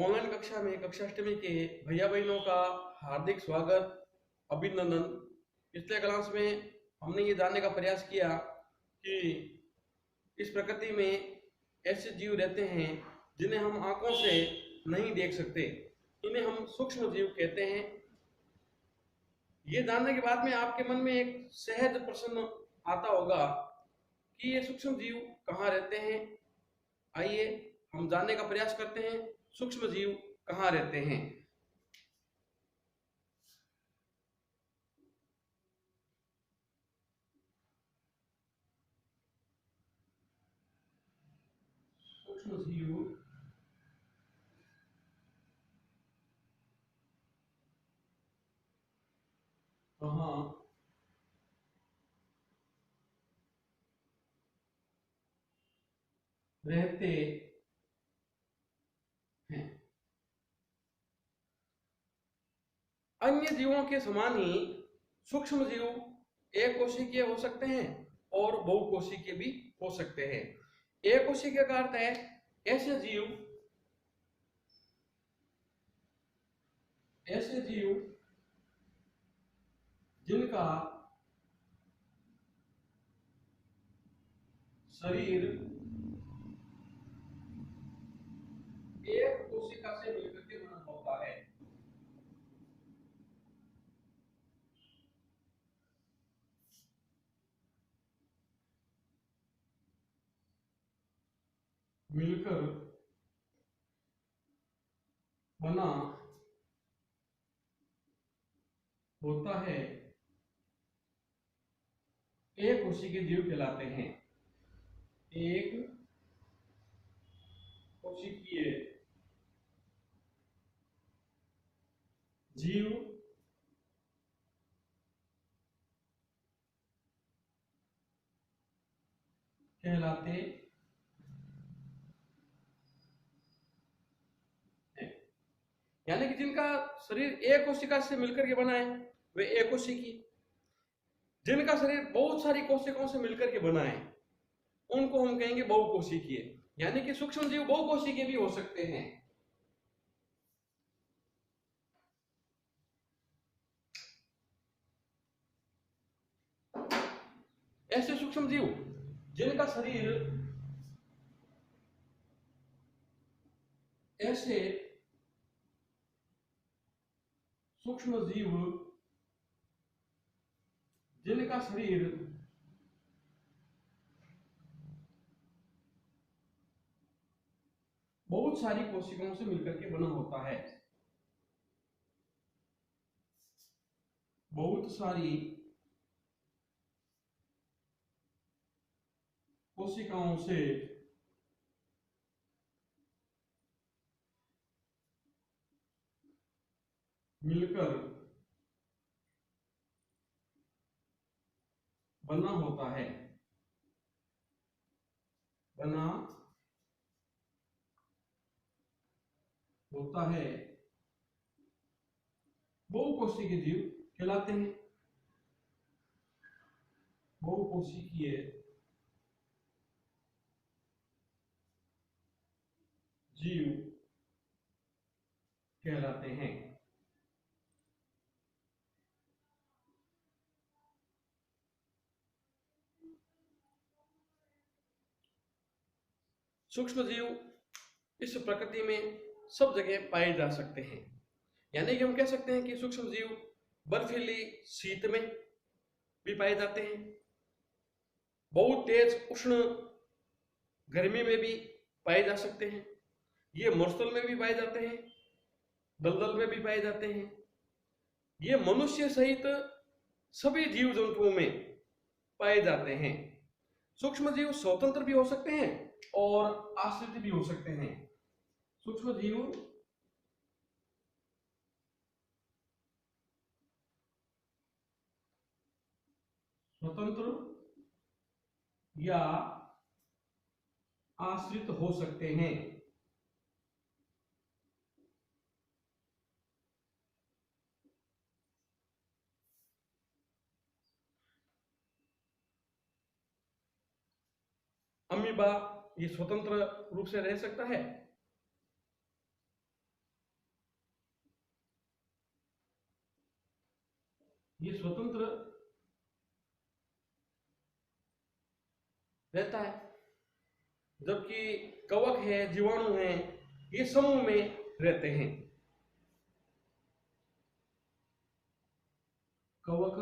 Online कक्षा में कक्षा अष्टमी के भैया बहनों का हार्दिक स्वागत, अभिनंदन। पिछले क्लास में हमने ये जानने का प्रयास किया कि इस प्रकृति में ऐसे जीव रहते हैं जिन्हें हम आंखों से नहीं देख सकते, इन्हें हम सूक्ष्म जीव कहते हैं। ये जानने के बाद में आपके मन में एक सहज प्रश्न आता होगा कि ये सूक्ष्म जीव कहाँ रहते हैं। आइए हम जानने का प्रयास करते हैं, सूक्ष्म जीव कहाँ रहते हैं। सूक्ष्म जीव कहाँ रहते हैं। अन्य जीवों के समान ही सूक्ष्म जीव एक कोशिकीय हो सकते हैं और बहुकोशिकीय भी हो सकते हैं। एक कोशिकीय का अर्थ है ऐसे जीव जिनका शरीर एक कोशिका से मिलकर के बना होता है। मिलकर बना होता है, एक कोशिकीय जीव कहलाते हैं। एक कोशिकीय जीव कहलाते हैं। यानी कि जिनका शरीर एक कोशिका से मिलकर के बना है वे एक कोशिकीय, जिनका शरीर बहुत सारी कोशिकाओं से मिलकर के बना है उनको हम कहेंगे बहुकोशिकीय। यानी कि सूक्ष्म जीव बहुकोशिकीय भी हो सकते हैं। ऐसे सूक्ष्म जीव जिनका शरीर ऐसे सूक्ष्म जीव जिनका शरीर बहुत सारी कोशिकाओं से मिलकर के बना होता है। बहुत सारी कोशिकाओं से मिलकर बना होता है। बना होता है, बहुकोशिकीय जीव कहलाते हैं। बहुकोशिकीय जीव कहलाते हैं। सूक्ष्म जीव इस प्रकृति में सब जगह पाए जा सकते हैं। यानी कि हम कह सकते हैं कि सूक्ष्म जीव बर्फीली शीत में भी पाए जाते हैं, बहुत तेज उष्ण गर्मी में भी पाए जा सकते हैं, ये मरुस्थल में भी पाए जाते हैं, दलदल में भी पाए जाते हैं। ये मनुष्य सहित सभी जीव जंतुओं में पाए जाते हैं। सूक्ष्म जीव स्वतंत्र भी हो सकते हैं और आश्रित भी हो सकते हैं। सूक्ष्म जीव स्वतंत्र या आश्रित हो सकते हैं। अमीबा ये स्वतंत्र रूप से रह सकता है, ये स्वतंत्र रहता है, जबकि कवक है, जीवाणु है, ये समूह में रहते हैं। कवक,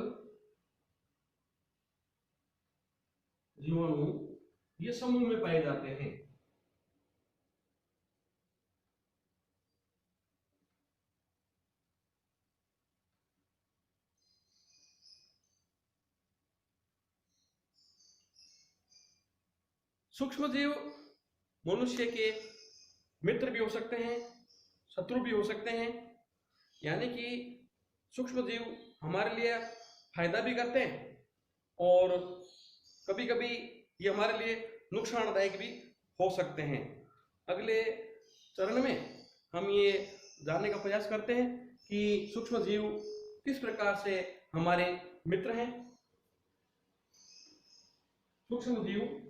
जीवाणु ये समूह में पाए जाते हैं। सूक्ष्म जीव मनुष्य के मित्र भी हो सकते हैं, शत्रु भी हो सकते हैं। यानी कि सूक्ष्म जीव हमारे लिए फायदा भी करते हैं और कभी कभी ये हमारे लिए नुकसानदायक भी हो सकते हैं। अगले चरण में हम ये जानने का प्रयास करते हैं कि सूक्ष्म जीव किस प्रकार से हमारे मित्र हैं। सूक्ष्म जीव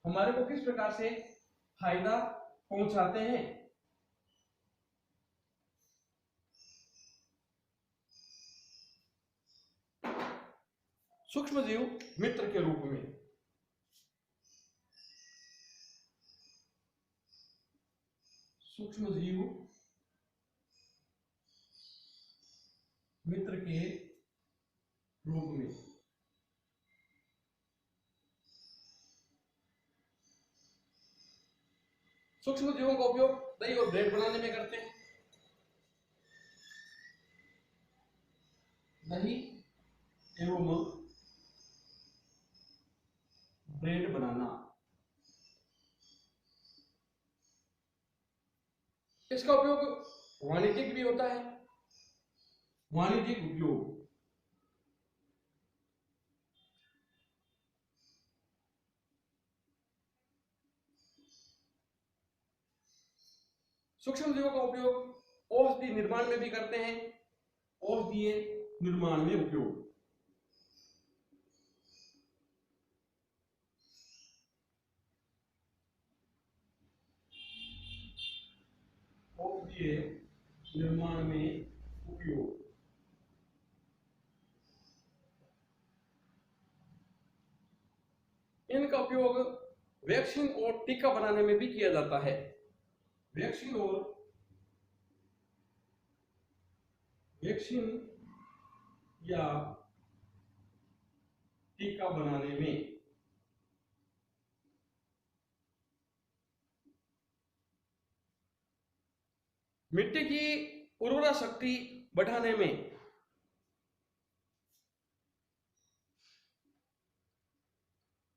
हमारे को किस प्रकार से फायदा पहुंचाते हैं। सूक्ष्म जीव मित्र के रूप में सूक्ष्म जीव मित्र के रूप में सूक्ष्म जीवों का उपयोग दही और ब्रेड बनाने में करते हैं। दही एवं ब्रेड बनाना, इसका उपयोग वाणिज्यिक भी होता है। वाणिज्यिक उपयोग, सूक्ष्म जीवों का उपयोग औषधि निर्माण में भी करते हैं। औषधीय निर्माण में उपयोग, औषधीय निर्माण में उपयोग। इनका उपयोग वैक्सीन और टीका बनाने में भी किया जाता है। वैक्सीन या टीका बनाने में मिट्टी की उर्वरा शक्ति बढ़ाने में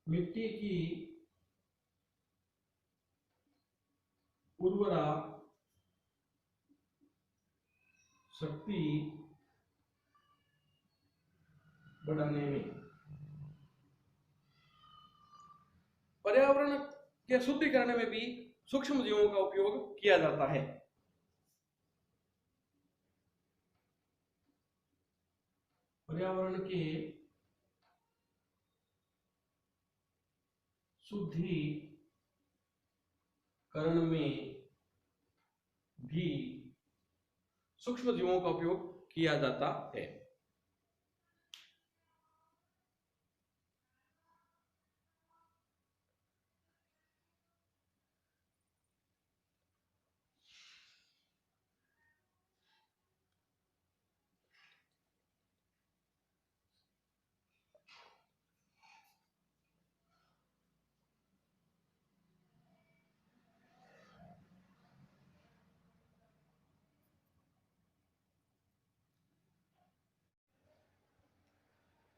मिट्टी की उर्वरा शक्ति बढ़ाने में, पर्यावरण के शुद्धिकरण में भी सूक्ष्म जीवों का उपयोग किया जाता है। पर्यावरण के शुद्धिकरण में भी सूक्ष्म जीवों का उपयोग किया जाता है।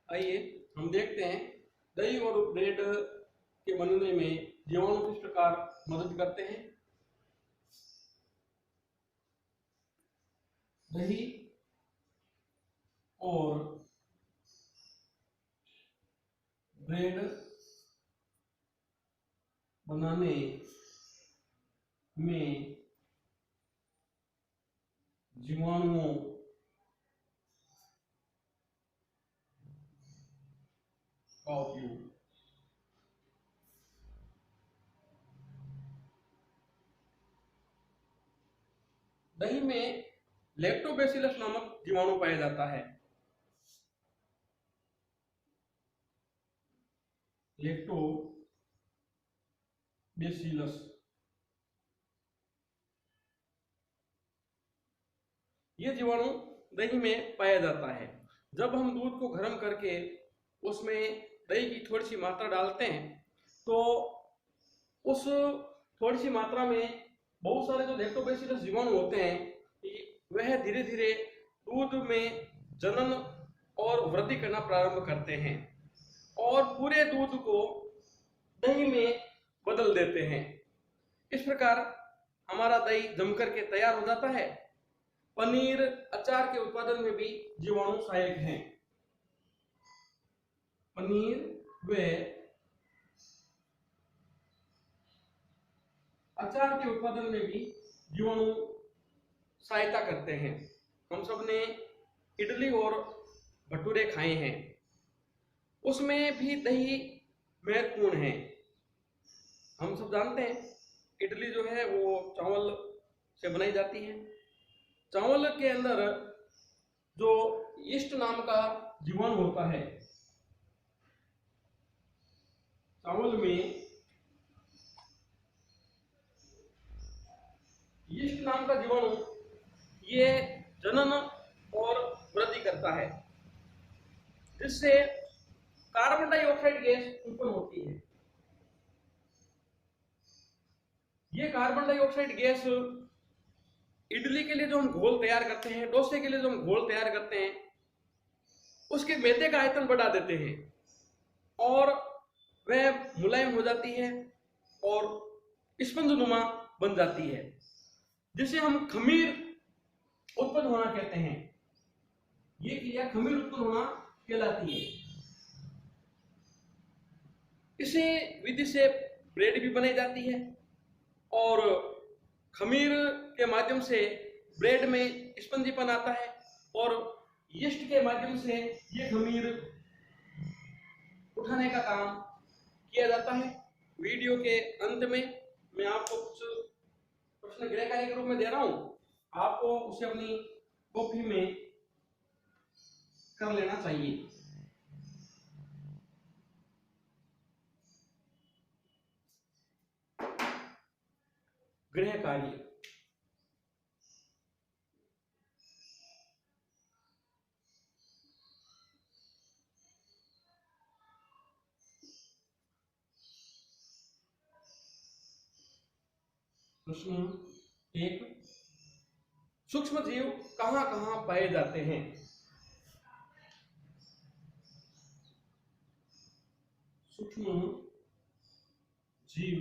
आइए हम देखते हैं दही और ब्रेड के बनने में जीवाणु किस प्रकार मदद करते हैं। दही और ब्रेड बनाने में जीवाणुओं का उपयोग। दही में लैक्टोबैसिलस नामक जीवाणु पाया जाता है। लैक्टोबैसिलस ये जीवाणु दही में पाया जाता है। जब हम दूध को गर्म करके उसमें दही की थोड़ी सी मात्रा डालते हैं तो उस थोड़ी सी मात्रा में बहुत सारे जो लैक्टोबैसिलस जीवाणु होते हैं वह धीरे धीरे दूध में जनन और वृद्धि करना प्रारंभ करते हैं और पूरे दूध को दही में बदल देते हैं। इस प्रकार हमारा दही जमकर के तैयार हो जाता है। पनीर, अचार के उत्पादन में भी जीवाणु सहायक हैं। पनीर व अचार के उत्पादन में भी जीवाणु सहायता करते हैं। हम सब ने इडली और भटूरे खाए हैं, उसमें भी दही महत्वपूर्ण है। हम सब जानते हैं इडली जो है वो चावल से बनाई जाती है। चावल के अंदर जो यीस्ट नाम का जीवाणु होता है, चावल में यीस्ट नाम का जीवाणु ये जनन और वृद्धि करता है, जिससे कार्बन डाइऑक्साइड गैस उत्पन्न होती है। ये कार्बन डाइऑक्साइड गैस इडली के लिए जो हम घोल तैयार करते हैं, डोसे के लिए जो हम घोल तैयार करते हैं, उसके मैदे का आयतन बढ़ा देते हैं और वह मुलायम हो जाती है और स्पंजनुमा बन जाती है, जिसे हम खमीर उत्पन्न होना कहते हैं। ये क्रिया खमीर उत्पन्न होना कहलाती है। इसी विधि से ब्रेड भी बनाई जाती है और खमीर के माध्यम से ब्रेड में स्पंजीपन आता है और यीस्ट के माध्यम से ये खमीर उठाने का काम किया जाता है। वीडियो के अंत में मैं आपको कुछ प्रश्न गृह कार्य के रूप में दे रहा हूं, आपको उसे अपनी कॉपी में कर लेना चाहिए। गृह कार्य प्रश्न 1, सूक्ष्म जीव कहां कहां पाए जाते हैं? सूक्ष्म जीव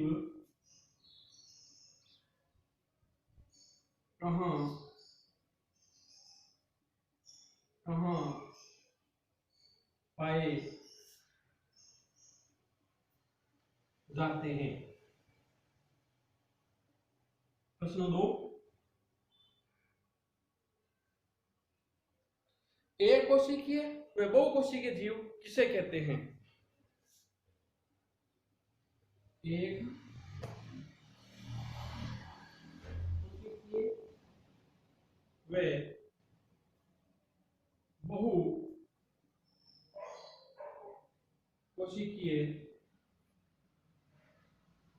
कहां कहां पाए जाते हैं? प्रश्न 2, एक कोशिकीय व बहुकोशिकीय जीव किसे कहते हैं? एक व बहु कोशिकीय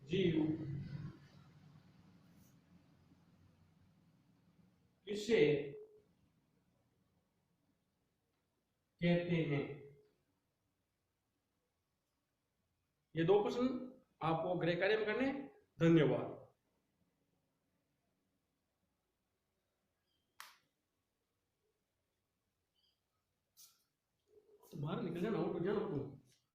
जीव किसे कहते हैं? ये 2 प्रश्न आपको गृह कार्य में करने। धन्यवाद। बाहर निकल जाना, उठ जाना।